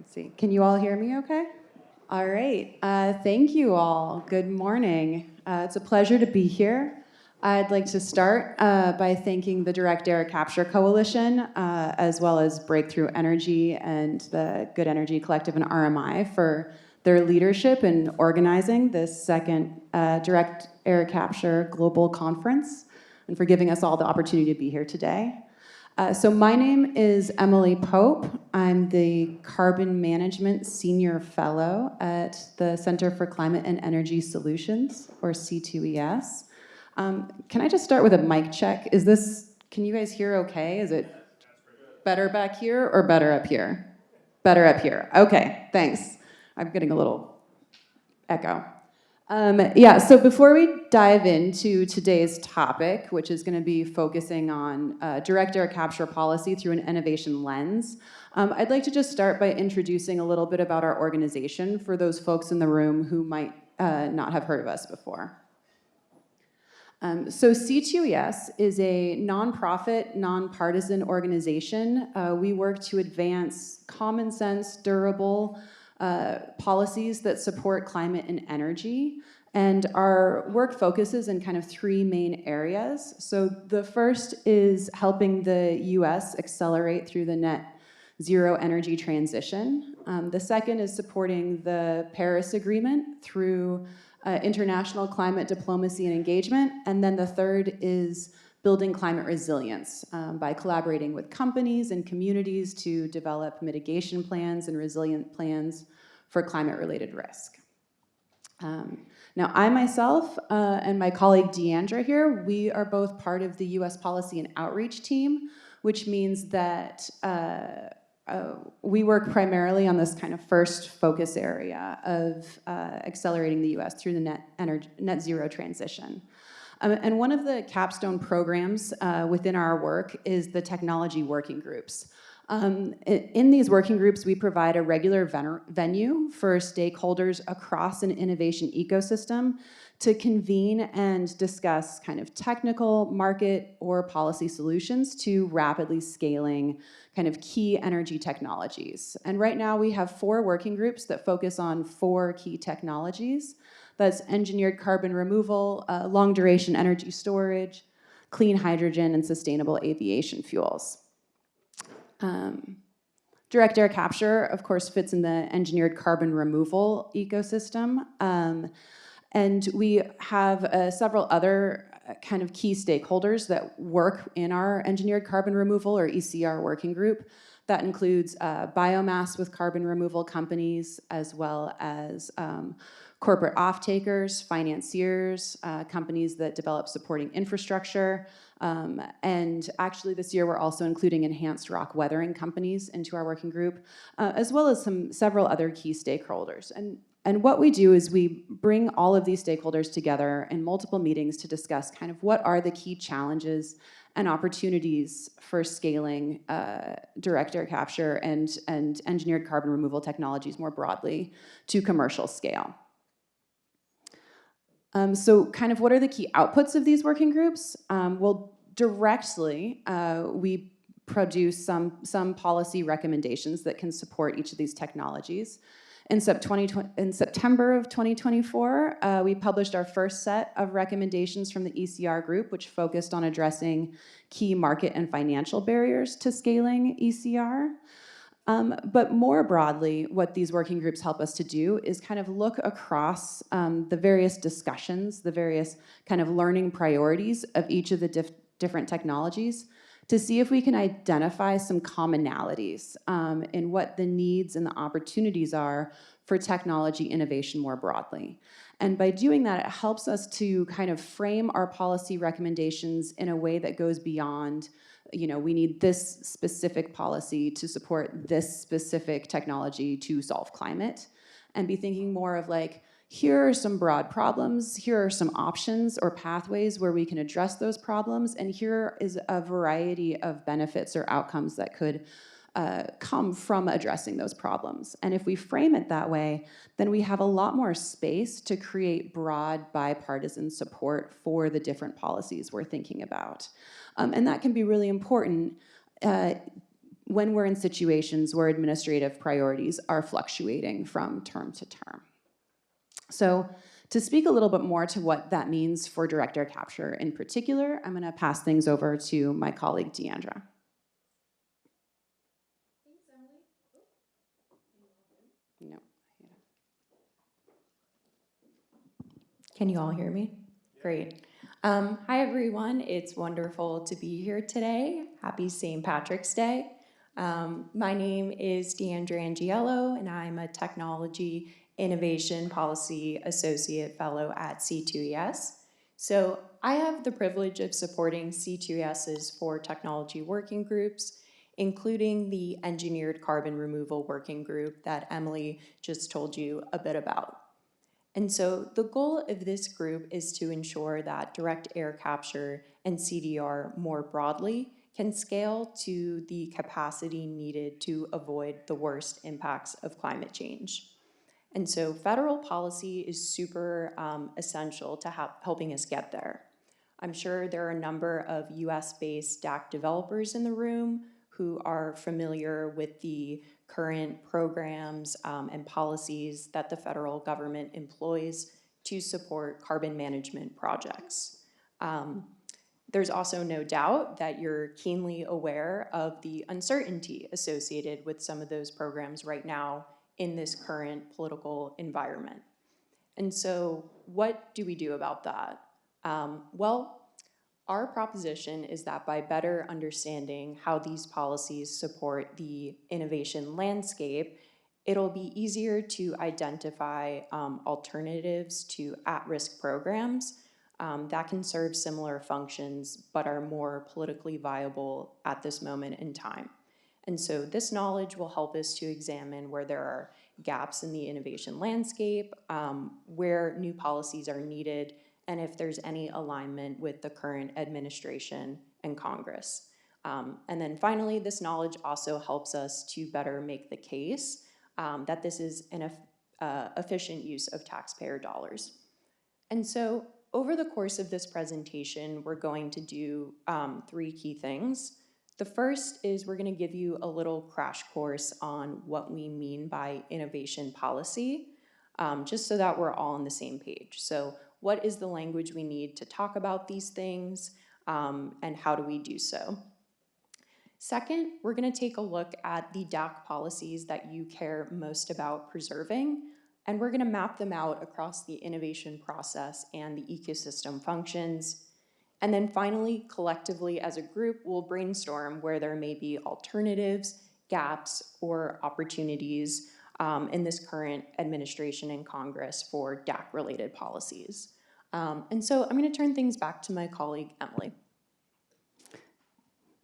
Let's see, can you all hear me okay? All right, thank you all. Good morning. It's a pleasure to be here. I'd like to start by thanking the Direct Air Capture Coalition, as well as Breakthrough Energy and the Good Energy Collective and RMI for their leadership in organizing this second Direct Air Capture Global Conference, and for giving us all the opportunity to be here today. So my name is Emily Pope. I'm the Carbon Management Senior Fellow at the Center for Climate and Energy Solutions, or C2ES. Can I just start with a mic check? Can you guys hear okay? Is it better back here or better up here? Better up here. Okay, thanks. I'm getting a little echo. So before we dive into today's topic, which is going to be focusing on direct air capture policy through an innovation lens, I'd like to just start by introducing a little bit about our organization for those folks in the room who might not have heard of us before. So C2ES is a nonprofit, nonpartisan organization. We work to advance common sense, durable policies that support climate and energy. And our work focuses in kind of three main areas. So the first is helping the US accelerate through the net zero energy transition. The second is supporting the Paris Agreement through international climate diplomacy and engagement. And then the third is building climate resilience by collaborating with companies and communities to develop mitigation plans and resilient plans for climate-related risk. Now, I myself and my colleague Diandra here, we are both part of the US Policy and Outreach team, which means that we work primarily on this kind of first focus area of accelerating the US through the net zero transition. And one of the capstone programs within our work is the technology working groups. In these working groups, we provide a regular venue for stakeholders across an innovation ecosystem to convene and discuss kind of technical, market, or policy solutions to rapidly scaling kind of key energy technologies. And right now we have 4 working groups that focus on 4 key technologies. That's engineered carbon removal, long duration energy storage, clean hydrogen, and sustainable aviation fuels. Direct air capture, of course, fits in the engineered carbon removal ecosystem. And we have several other kind of key stakeholders that work in our engineered carbon removal, or ECR, working group. That includes biomass with carbon removal companies, as well as corporate off-takers, financiers, companies that develop supporting infrastructure. And actually this year we're also including enhanced rock weathering companies into our working group, as well as several other key stakeholders. And what we do is we bring all of these stakeholders together in multiple meetings to discuss kind of what are the key challenges and opportunities for scaling direct air capture and engineered carbon removal technologies more broadly to commercial scale. So kind of what are the key outputs of these working groups? Well, directly, we produce some policy recommendations that can support each of these technologies. In September of 2024, we published our first set of recommendations from the ECR group, which focused on addressing key market and financial barriers to scaling ECR. But more broadly, what these working groups help us to do is kind of look across the various discussions, the various kind of learning priorities of each of the different technologies to see if we can identify some commonalities in what the needs and the opportunities are for technology innovation more broadly. And by doing that, it helps us to kind of frame our policy recommendations in a way that goes beyond, you know, we need this specific policy to support this specific technology to solve climate, and be thinking more of like, here are some broad problems, here are some options or pathways where we can address those problems, and here is a variety of benefits or outcomes that could come from addressing those problems. And if we frame it that way, then we have a lot more space to create broad bipartisan support for the different policies we're thinking about. And that can be really important when we're in situations where administrative priorities are fluctuating from term to term. So to speak a little bit more to what that means for direct air capture in particular, I'm going to pass things over to my colleague, Diandra. No. Can you all hear me? Great. Hi, everyone. It's wonderful to be here today. Happy St. Patrick's Day. My name is Diandra Angiello, and I'm a Technology Innovation Policy Associate Fellow at C2ES. So I have the privilege of supporting C2ES's 4 technology working groups, including the Engineered Carbon Removal Working Group that Emily just told you a bit about. And so the goal of this group is to ensure that direct air capture and CDR more broadly can scale to the capacity needed to avoid the worst impacts of climate change. And so federal policy is super essential to helping us get there. I'm sure there are a number of US-based DAC developers in the room who are familiar with the current programs and policies that the federal government employs to support carbon management projects. There's also no doubt that you're keenly aware of the uncertainty associated with some of those programs right now in this current political environment. And so what do we do about that? Well, our proposition is that by better understanding how these policies support the innovation landscape, it'll be easier to identify alternatives to at-risk programs that can serve similar functions but are more politically viable at this moment in time. And so this knowledge will help us to examine where there are gaps in the innovation landscape, where new policies are needed, and if there's any alignment with the current administration and Congress. And then finally, this knowledge also helps us to better make the case that this is an efficient use of taxpayer dollars. And so over the course of this presentation, we're going to do 3 key things. The first is we're going to give you a little crash course on what we mean by innovation policy, just so that we're all on the same page. So what is the language we need to talk about these things, and how do we do so? Second, we're going to take a look at the DAC policies that you care most about preserving, and we're going to map them out across the innovation process and the ecosystem functions. And then finally, collectively as a group, we'll brainstorm where there may be alternatives, gaps, or opportunities in this current administration and Congress for DAC-related policies. And so I'm going to turn things back to my colleague, Emily.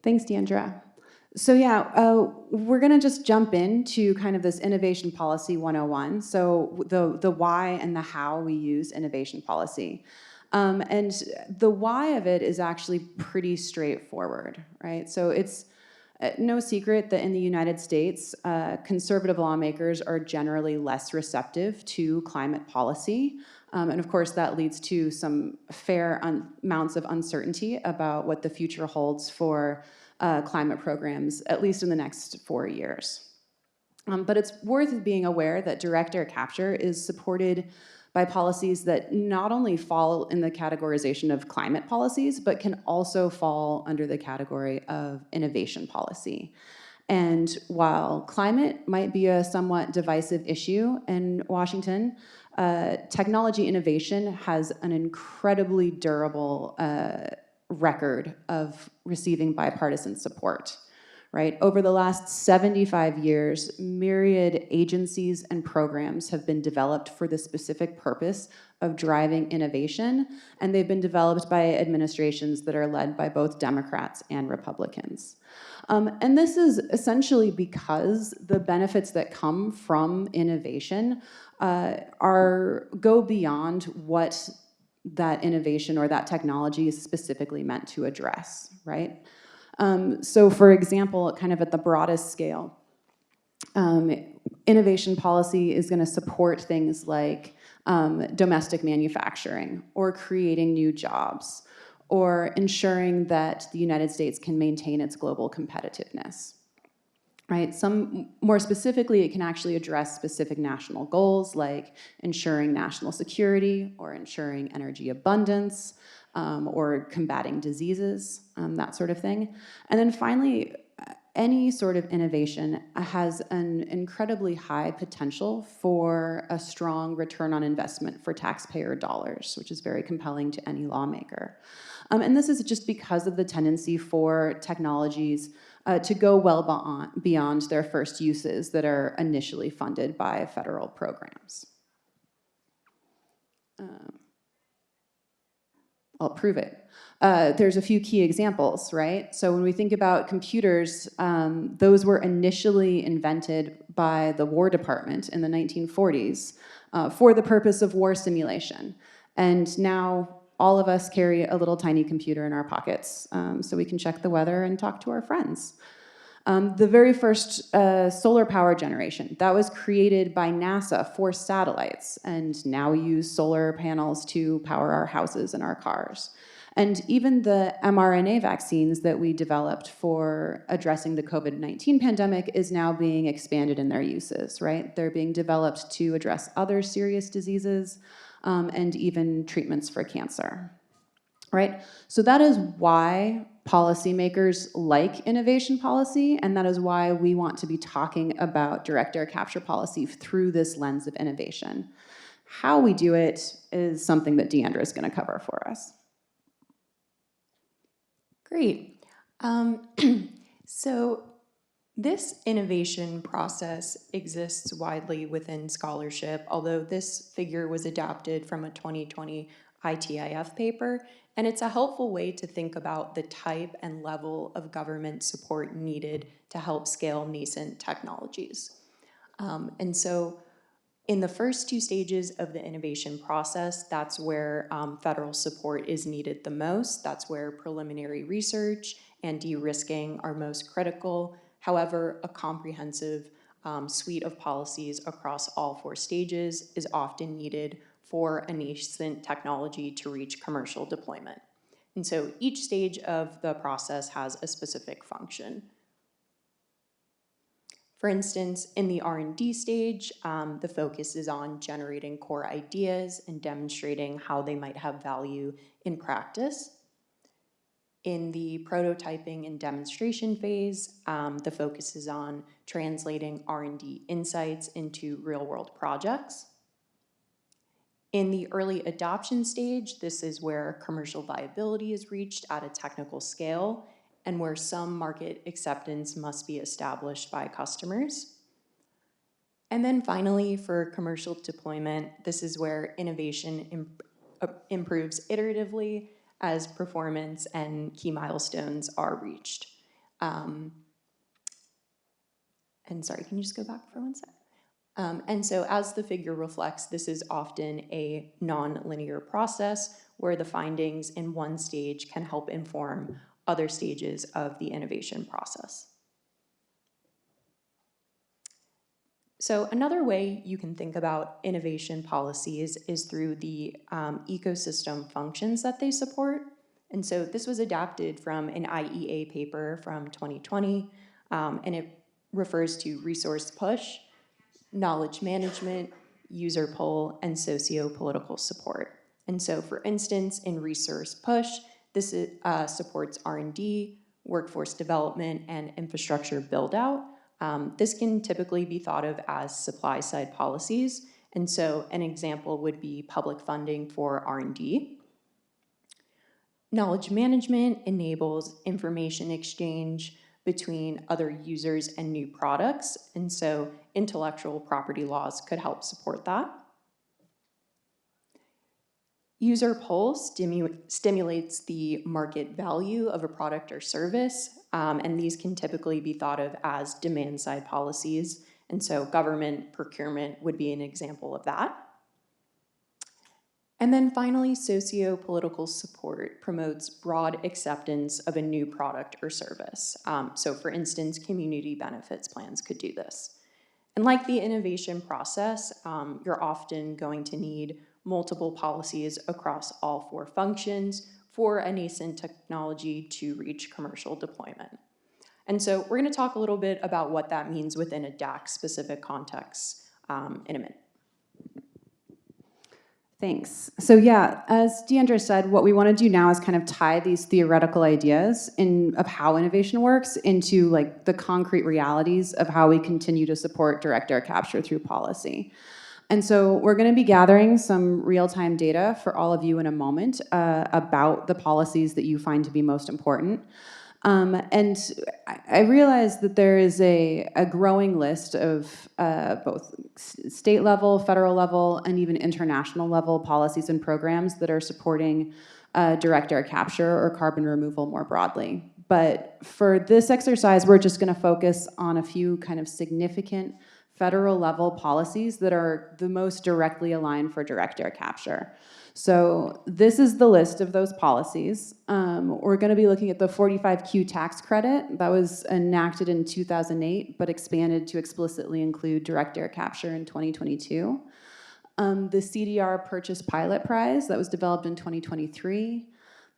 Thanks, Diandra. So yeah, we're going to just jump into kind of this Innovation Policy 101. So the why and the how we use innovation policy. And the why of it is actually pretty straightforward, right? So it's no secret that in the United States, conservative lawmakers are generally less receptive to climate policy. And of course, that leads to some fair amounts of uncertainty about what the future holds for climate programs, at least in the next 4 years. But it's worth being aware that direct air capture is supported by policies that not only fall in the categorization of climate policies, but can also fall under the category of innovation policy. And while climate might be a somewhat divisive issue in Washington, technology innovation has an incredibly durable record of receiving bipartisan support. Right? Over the last 75 years, myriad agencies and programs have been developed for the specific purpose of driving innovation, and they've been developed by administrations that are led by both Democrats and Republicans. And this is essentially because the benefits that come from innovation go beyond what that innovation or that technology is specifically meant to address, right? So for example, kind of at the broadest scale, innovation policy is going to support things like domestic manufacturing or creating new jobs or ensuring that the United States can maintain its global competitiveness. right? More specifically, it can actually address specific national goals like ensuring national security or ensuring energy abundance or combating diseases, that sort of thing. And then finally, any sort of innovation has an incredibly high potential for a strong return on investment for taxpayer dollars, which is very compelling to any lawmaker. And this is just because of the tendency for technologies to go well beyond their first uses that are initially funded by federal programs. I'll prove it. There's a few key examples, right? So when we think about computers, those were initially invented by the War Department in the 1940s for the purpose of war simulation. And now all of us carry a little tiny computer in our pockets so we can check the weather and talk to our friends. The very first solar power generation, that was created by NASA for satellites, and now we use solar panels to power our houses and our cars. And even the mRNA vaccines that we developed for addressing the COVID-19 pandemic is now being expanded in their uses, right? They're being developed to address other serious diseases and even treatments for cancer. Right? So that is why policymakers like innovation policy, and that is why we want to be talking about direct air capture policy through this lens of innovation. How we do it is something that Diandra is going to cover for us. Great. So this innovation process exists widely within scholarship, although this figure was adapted from a 2020 ITIF paper, and it's a helpful way to think about the type and level of government support needed to help scale nascent technologies. And so in the first two stages of the innovation process, that's where federal support is needed the most. That's where preliminary research and de-risking are most critical. However, a comprehensive suite of policies across all four stages is often needed for a nascent technology to reach commercial deployment. And so each stage of the process has a specific function. For instance, in the R&D stage, the focus is on generating core ideas and demonstrating how they might have value in practice. In the prototyping and demonstration phase, the focus is on translating R&D insights into real-world projects. In the early adoption stage, this is where commercial viability is reached at a technical scale and where some market acceptance must be established by customers. And then finally, for commercial deployment, this is where innovation improves iteratively as performance and key milestones are reached. And sorry, can you just go back for 1 sec? And so as the figure reflects, this is often a non-linear process where the findings in one stage can help inform other stages of the innovation process. So another way you can think about innovation policies is through the ecosystem functions that they support. And so this was adapted from an IEA paper from 2020, and it refers to resource push, knowledge management, user pull, and socio-political support. And so for instance, in resource push, this supports R&D, workforce development, and infrastructure build-out. This can typically be thought of as supply-side policies. And so an example would be public funding for R&D. Knowledge management enables information exchange between other users and new products, and so intellectual property laws could help support that. User pull stimulates the market value of a product or service, and these can typically be thought of as demand-side policies, and so government procurement would be an example of that. And then finally, socio-political support promotes broad acceptance of a new product or service. So for instance, community benefits plans could do this. And like the innovation process, you're often going to need multiple policies across all four functions for a nascent technology to reach commercial deployment. And so we're going to talk a little bit about what that means within a DAC-specific context in a minute. Thanks. So yeah, as Diandra said, what we want to do now is kind of tie these theoretical ideas of how innovation works into like the concrete realities of how we continue to support direct air capture through policy. And so we're going to be gathering some real-time data for all of you in a moment about the policies that you find to be most important. And I realize that there is a growing list of both state level, federal level, and even international level policies and programs that are supporting direct air capture or carbon removal more broadly. But for this exercise, we're just going to focus on a few kind of significant federal level policies that are the most directly aligned for direct air capture. So this is the list of those policies. We're going to be looking at the 45Q tax credit that was enacted in 2008, but expanded to explicitly include direct air capture in 2022. The CDR Purchase Pilot Prize that was developed in 2023.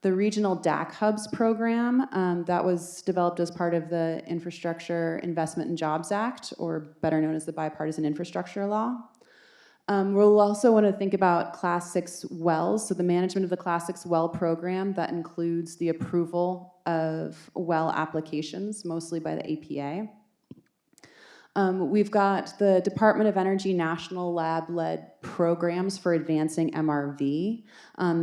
The Regional DAC Hubs program that was developed as part of the Infrastructure Investment and Jobs Act, or better known as the Bipartisan Infrastructure Law. We'll also want to think about Class 6 wells, so the management of the Class 6 well program that includes the approval of well applications, mostly by the APA. We've got the Department of Energy National Lab-led programs for advancing MRV.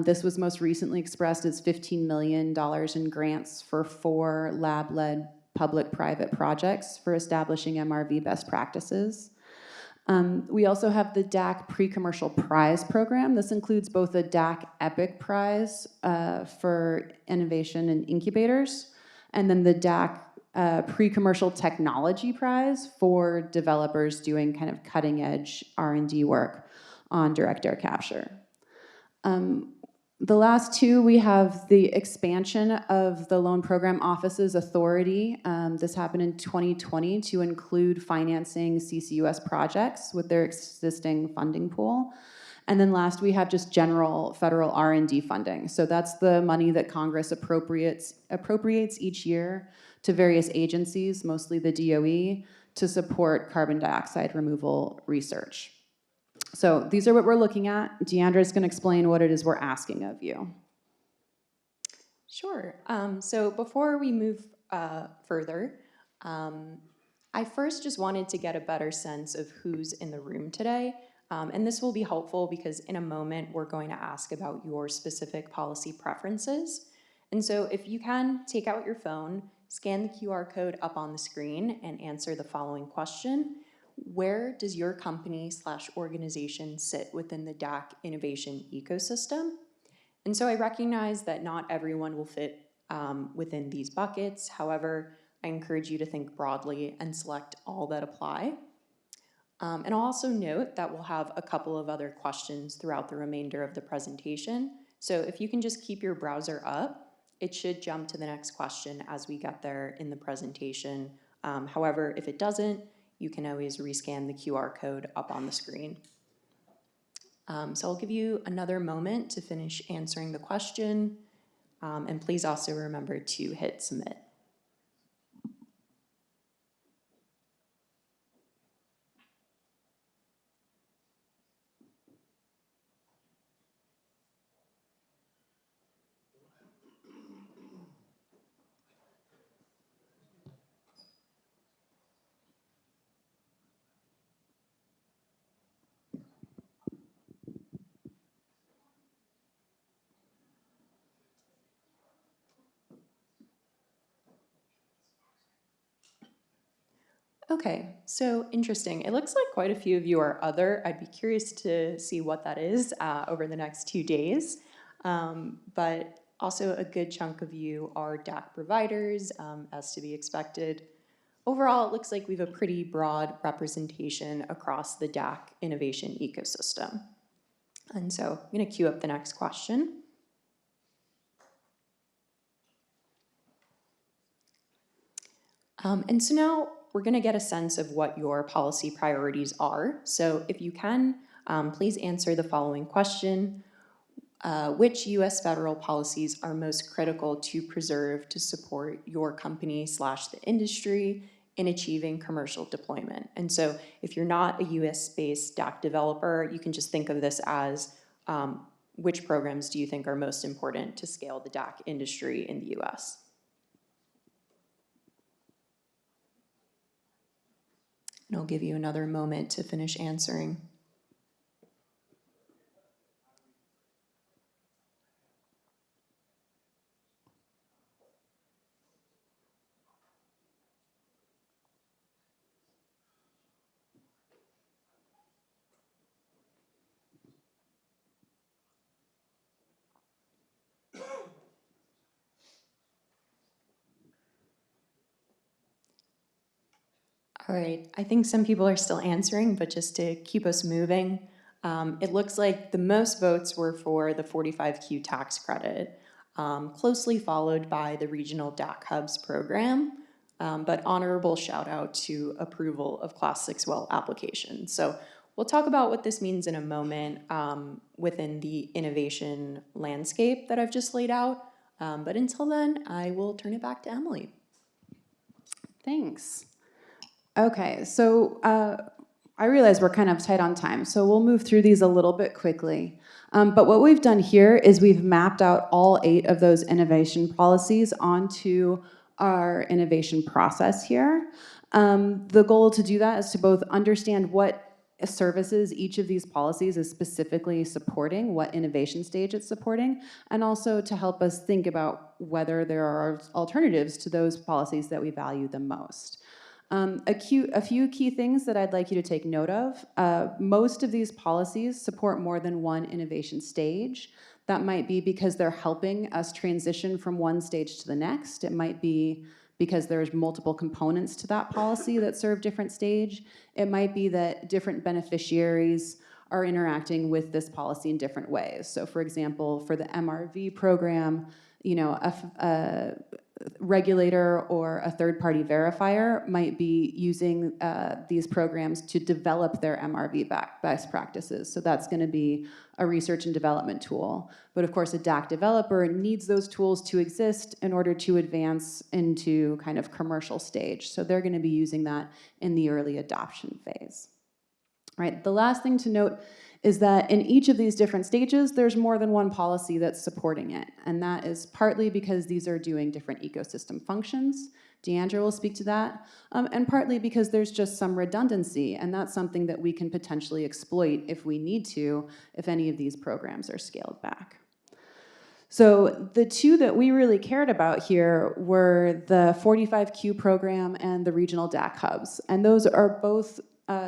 This was most recently expressed as $15 million in grants for 4 lab-led public-private projects for establishing MRV best practices. We also have the DAC Pre-Commercial Prize Program. This includes both a DAC EPIC Prize for innovation and incubators, and then the DAC Pre-Commercial Technology Prize for developers doing kind of cutting-edge R&D work on direct air capture. The last two, we have the expansion of the Loan Program Office's authority. This happened in 2020 to include financing CCUS projects with their existing funding pool. And then last, we have just general federal R&D funding. So that's the money that Congress appropriates each year to various agencies, mostly the DOE, to support carbon dioxide removal research. So these are what we're looking at. Diandra is going to explain what it is we're asking of you. Sure. So before we move further, I first just wanted to get a better sense of who's in the room today. And this will be helpful because in a moment, we're going to ask about your specific policy preferences. And so if you can take out your phone, scan the QR code up on the screen and answer the following question. Where does your company/organization sit within the DAC innovation ecosystem? And so I recognize that not everyone will fit within these buckets. However, I encourage you to think broadly and select all that apply. And I'll also note that we'll have a couple of other questions throughout the remainder of the presentation. So if you can just keep your browser up, it should jump to the next question as we get there in the presentation. However, if it doesn't, you can always rescan the QR code up on the screen. So I'll give you another moment to finish answering the question, and please also remember to hit submit. Okay, so interesting. It looks like quite a few of you are other. I'd be curious to see what that is over the next 2 days. But also a good chunk of you are DAC providers, as to be expected. Overall, it looks like we have a pretty broad representation across the DAC innovation ecosystem. And so I'm going to queue up the next question. And so now we're going to get a sense of what your policy priorities are. So if you can, please answer the following question. which U.S. federal policies are most critical to preserve to support your company / the industry in achieving commercial deployment? And so if you're not a U.S.-based DAC developer, you can just think of this as which programs do you think are most important to scale the DAC industry in the U.S.? And I'll give you another moment to finish answering. All right, I think some people are still answering, but just to keep us moving, it looks like the most votes were for the 45Q tax credit, closely followed by the regional DAC hubs program, but honorable shout out to approval of Class 6 well applications. So we'll talk about what this means in a moment within the innovation landscape that I've just laid out. But until then, I will turn it back to Emily. Thanks. Okay, so I realize we're kind of tight on time, so we'll move through these a little bit quickly. But what we've done here is we've mapped out all 8 of those innovation policies onto our innovation process here. The goal to do that is to both understand what services each of these policies is specifically supporting, what innovation stage it's supporting, and also to help us think about whether there are alternatives to those policies that we value the most. A few key things that I'd like you to take note of. Most of these policies support more than one innovation stage. That might be because they're helping us transition from one stage to the next. It might be because there's multiple components to that policy that serve different stage. It might be that different beneficiaries are interacting with this policy in different ways. So for example, for the MRV program, you know, a regulator or a third-party verifier might be using these programs to develop their MRV best practices. So that's going to be a research and development tool. But of course, a DAC developer needs those tools to exist in order to advance into kind of commercial stage. So they're going to be using that in the early adoption phase. All right, the last thing to note is that in each of these different stages, there's more than one policy that's supporting it. And that is partly because these are doing different ecosystem functions. Diandra will speak to that. And partly because there's just some redundancy, and that's something that we can potentially exploit if we need to, if any of these programs are scaled back. So the 2 that we really cared about here were the 45Q program and the regional DAC hubs. And those are both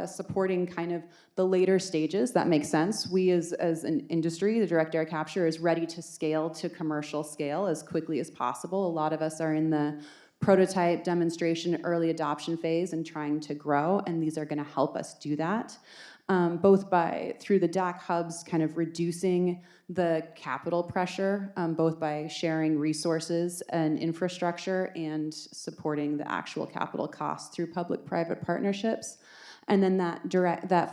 supporting kind of the later stages. That makes sense. We as an industry, the direct air capture is ready to scale to commercial scale as quickly as possible. A lot of us are in the prototype, demonstration, early adoption phase and trying to grow, and these are going to help us do that. Both through the DAC hubs kind of reducing the capital pressure, both by sharing resources and infrastructure and supporting the actual capital costs through public-private partnerships. And then that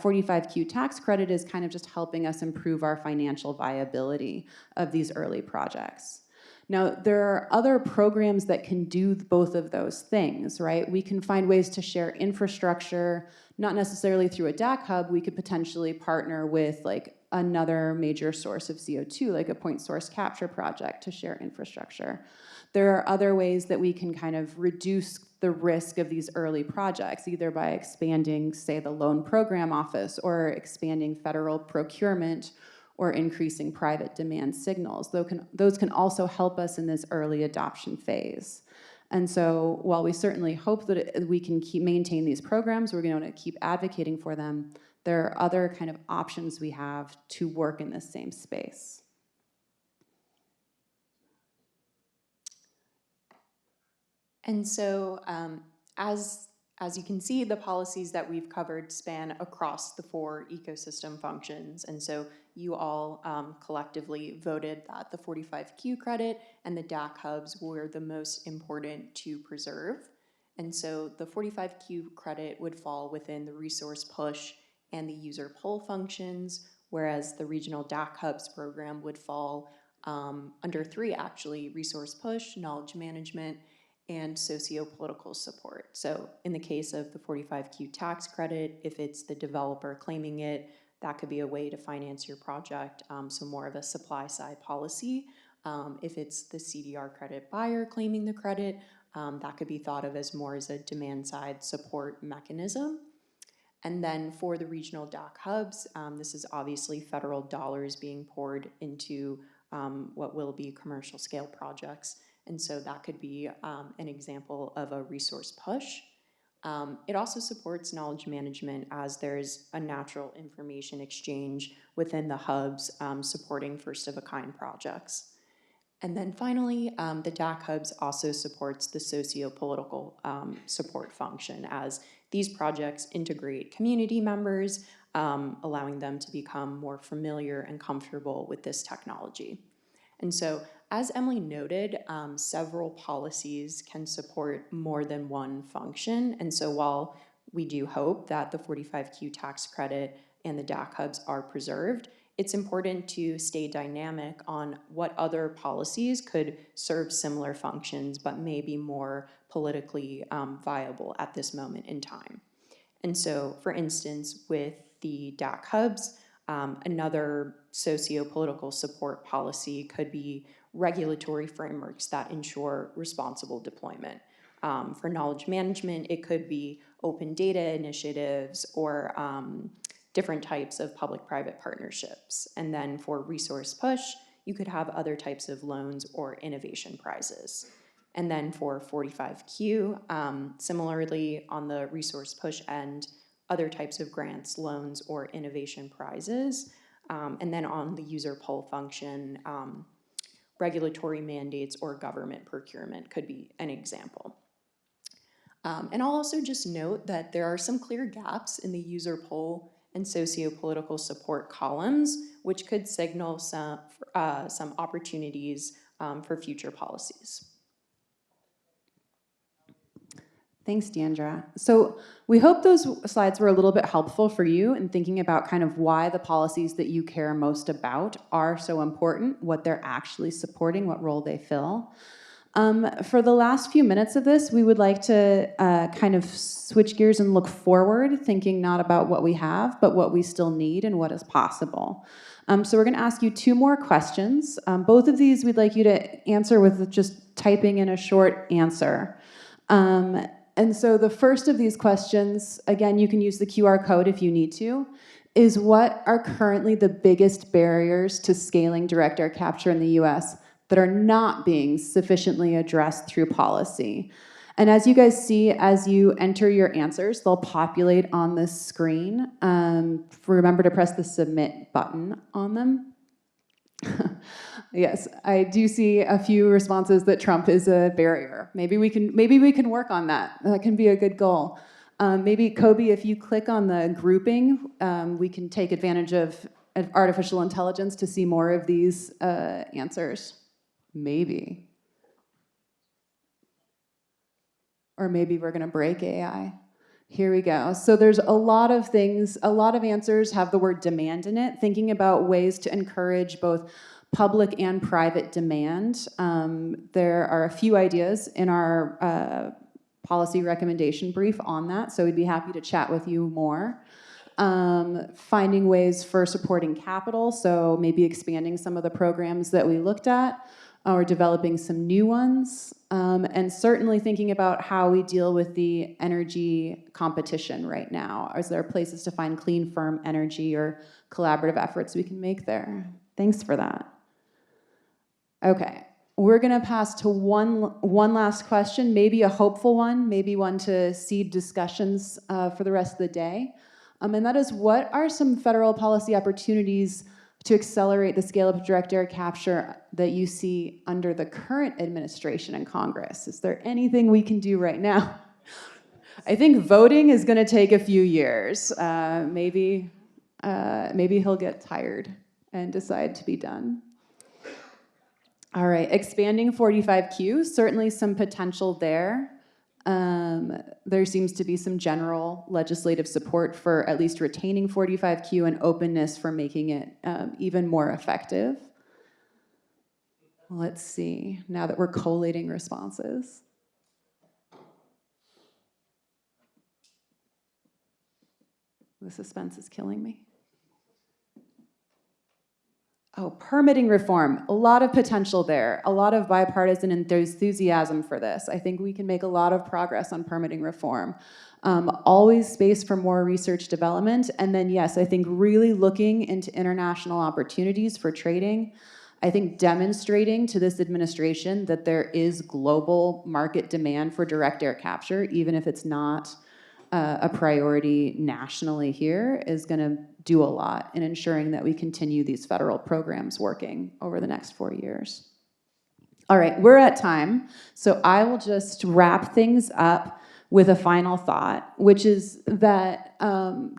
45Q tax credit is kind of just helping us improve our financial viability of these early projects. Now, there are other programs that can do both of those things, right? We can find ways to share infrastructure, not necessarily through a DAC hub. We could potentially partner with like another major source of CO2, like a point source capture project to share infrastructure. There are other ways that we can kind of reduce the risk of these early projects, either by expanding, say, the loan program office or expanding federal procurement or increasing private demand signals. Those can also help us in this early adoption phase. And so while we certainly hope that we can maintain these programs, we're going to keep advocating for them, there are other kind of options we have to work in this same space. And so as you can see, the policies that we've covered span across the 4 ecosystem functions. And so you all collectively voted that the 45Q credit and the DAC hubs were the most important to preserve. And so the 45Q credit would fall within the resource push and the user pull functions, whereas the regional DAC hubs program would fall under 3 actually: resource push, knowledge management, and socio-political support. So in the case of the 45Q tax credit, if it's the developer claiming it, that could be a way to finance your project, so more of a supply side policy. If it's the CDR credit buyer claiming the credit, that could be thought of as more as a demand side support mechanism. And then for the regional DAC hubs, this is obviously federal dollars being poured into what will be commercial scale projects. And so that could be an example of a resource push. It also supports knowledge management, as there's a natural information exchange within the hubs supporting first-of-a-kind projects. And then finally, the DAC hubs also supports the socio-political support function, as these projects integrate community members, allowing them to become more familiar and comfortable with this technology. And so, as Emily noted, several policies can support more than one function. And so while we do hope that the 45Q tax credit and the DAC hubs are preserved, it's important to stay dynamic on what other policies could serve similar functions but may be more politically viable at this moment in time. And so, for instance, with the DAC hubs, another socio-political support policy could be regulatory frameworks that ensure responsible deployment. For knowledge management, it could be open data initiatives or different types of public-private partnerships. And then for resource push, you could have other types of loans or innovation prizes. And then for 45Q, similarly on the resource push end, other types of grants, loans, or innovation prizes. And then on the user pull function, regulatory mandates or government procurement could be an example. And I'll also just note that there are some clear gaps in the user pull and socio-political support columns, which could signal some opportunities for future policies. Thanks, Diandra. So we hope those slides were a little bit helpful for you in thinking about kind of why the policies that you care most about are so important, what they're actually supporting, what role they fill. For the last few minutes of this, we would like to kind of switch gears and look forward, thinking not about what we have, but what we still need and what is possible. So we're going to ask you 2 more questions. Both of these we'd like you to answer with just typing in a short answer. And so the first of these questions, again, you can use the QR code if you need to, is what are currently the biggest barriers to scaling direct air capture in the US that are not being sufficiently addressed through policy? And as you guys see, as you enter your answers, they'll populate on this screen. Remember to press the submit button on them. Yes, I do see a few responses that Trump is a barrier. Maybe we can work on that. That can be a good goal. Maybe Kobe, if you click on the grouping, we can take advantage of artificial intelligence to see more of these answers. Maybe. Or maybe we're going to break AI. Here we go. So there's a lot of things, a lot of answers have the word demand in it, thinking about ways to encourage both public and private demand. There are a few ideas in our policy recommendation brief on that, so we'd be happy to chat with you more. Finding ways for supporting capital, so maybe expanding some of the programs that we looked at, or developing some new ones, and certainly thinking about how we deal with the energy competition right now. Is there places to find clean, firm energy or collaborative efforts we can make there? Thanks for that. Okay, we're gonna pass to one last question, maybe a hopeful one, maybe one to seed discussions for the rest of the day. And that is, what are some federal policy opportunities to accelerate the scale of direct air capture that you see under the current administration and Congress? Is there anything we can do right now? I think voting is going to take a few years. Maybe he'll get tired and decide to be done. All right, expanding 45Q, certainly some potential there. There seems to be some general legislative support for at least retaining 45Q and openness for making it even more effective. Let's see, now that we're collating responses. The suspense is killing me. Oh, permitting reform, a lot of potential there, a lot of bipartisan enthusiasm for this. I think we can make a lot of progress on permitting reform. Always space for more research development. And then yes, I think really looking into international opportunities for trading. I think demonstrating to this administration that there is global market demand for direct air capture, even if it's not a priority nationally here, is going to do a lot in ensuring that we continue these federal programs working over the next 4 years. All right, we're at time, so I will just wrap things up with a final thought, which is that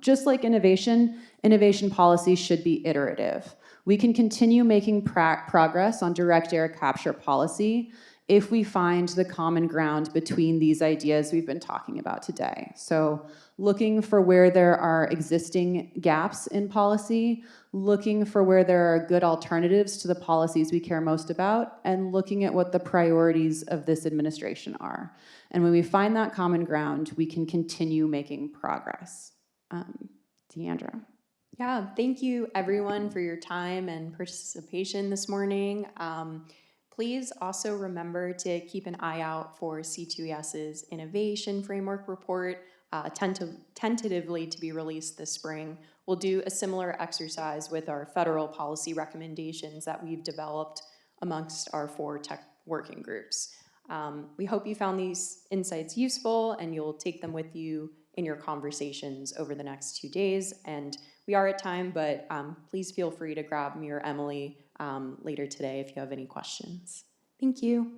just like innovation policy should be iterative. We can continue making progress on direct air capture policy if we find the common ground between these ideas we've been talking about today. So looking for where there are existing gaps in policy, looking for where there are good alternatives to the policies we care most about, and looking at what the priorities of this administration are. And when we find that common ground, we can continue making progress. Diandra. Yeah, thank you everyone for your time and participation this morning. Please also remember to keep an eye out for C2ES's Innovation Framework Report, tentatively to be released this spring. We'll do a similar exercise with our federal policy recommendations that we've developed amongst our 4 tech working groups. We hope you found these insights useful and you'll take them with you in your conversations over the next 2 days. And we are at time, but please feel free to grab me or Emily later today if you have any questions. Thank you.